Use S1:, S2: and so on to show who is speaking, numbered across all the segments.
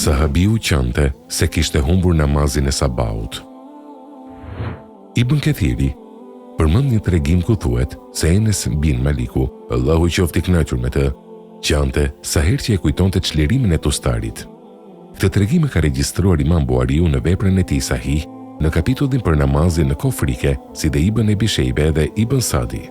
S1: Sahabiu qante se kishte humbur namazin e sabahut. Ibn Kathiri përmend një tregim ku thuhet se Enes bin Maliku, Allahu qoftë i kënaqur me të, qante sa herë që e kujtonte çlirimin e tustarit. Këtë tregim e ka regjistruar Imam Buhariu në veprën e tij Sahih në kapitullin për namazin në kohë frike, si dhe Ibn Ebi Shejbe dhe Ibn Sadi.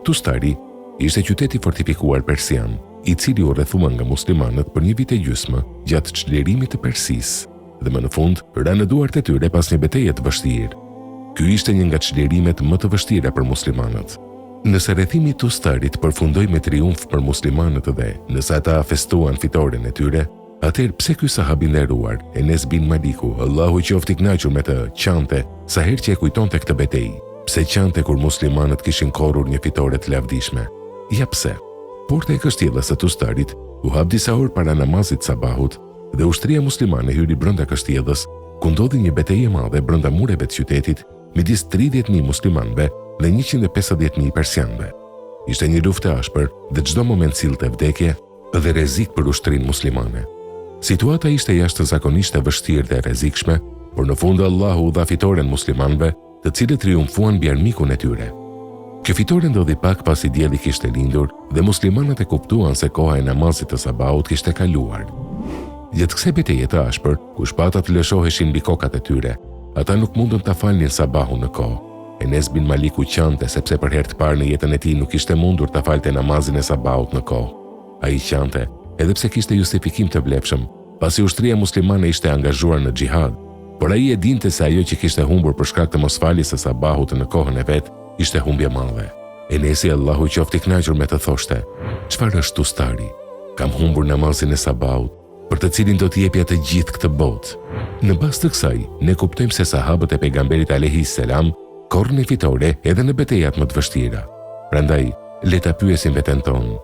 S1: Tustari ishte qyteti fortifikuar persian, i cili u rrethua nga muslimanët për 1 vit e gjysmë gjatë çlirimit të Persisë, dhe më në fund ra në duart e tyre pas një betejë të vështirë. Ky ishte një nga çlirimet më të vështira për muslimanët. Nëse rrethimi i Tustarit përfundoi me triumf për muslimanët dhe nëse ata festuan fitoren e tyre, atëherë pse ky sahabi nderuar, Enes bin Maliku, Allahu qoftë i kënaqur me të, qante sa herë që e kujtonte këtë betejë? Pse qante kur muslimanët kishin korrur një fitore të lavdishme? Ja pse. Porta e kështjellës së Tustarit u hap disa orë para namazit sabahut dhe ushtria muslimane hyri brenda kështjellës, ku ndodhi një betejë e madhe brenda mureve të qytetit midis 30.000 muslimanëve dhe 150.000 persianëve. Ishte një luftë e ashpër dhe çdo moment sillte vdekje dhe rrezik për ushtrinë muslimane. Situata ishte jashtëzakonisht e vështirë dhe e rrezikshme, por në fund Allahu u dha fitoren muslimanëve, të cilët triumfuan mbi armikun e tyre. Kjo fitore ndodhi pak pasi dielli kishte lindur dhe muslimanët e kuptuan se koha e namazit të sabahut kishte kaluar. Gjatë kësaj betejë të ashpër, ku shpatat lëshoheshin mbi kokat e tyre, ata nuk mundën ta falnin sabahun në kohë. Enes bin Maliku qante sepse për herë të parë në jetën e tij nuk ishte mundur ta falte namazin e sabahut në kohë. Ai qante edhe pse kishte justifikim të vlefshëm, pasi ushtria muslimane ishte angazhuar në xhihad, por ai e dinte se ajo që kishte humbur për shkak të mosfaljes së sabahut në kohën e vet ishte humbje madhe. Enesi, Allahu qoftë i kënaqur me të, thoshte: "Çfarë është Tustari? Kam humbur namazin e sabahut, për të cilin do të jepja të gjithë këtë botë." Në bazë të kësaj, ne kuptojmë se sahabët e pejgamberit alayhis salam korrën fitore edhe në betejat më të vështira. Prandaj, le ta pyesim veten tonë: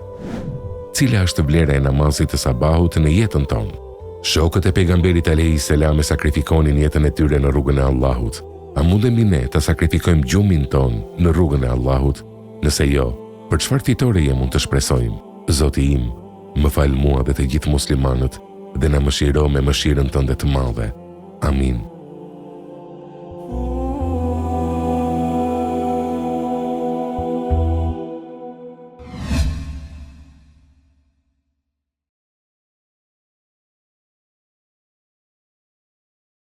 S1: cila është vlera e namazit të sabahut në jetën tonë? Shokët e pejgamberit alayhis salam e sakrifikonin jetën e tyre në rrugën e Allahut. A mundemi ne të sakrifikojmë gjumin tonë në rrugën e Allahut? Nëse jo, për çfarë fitore mund të shpresojmë? Zoti im, më fal mua dhe të gjithë muslimanët dhe na mëshiro me mëshirën tënde të madhe. Amin.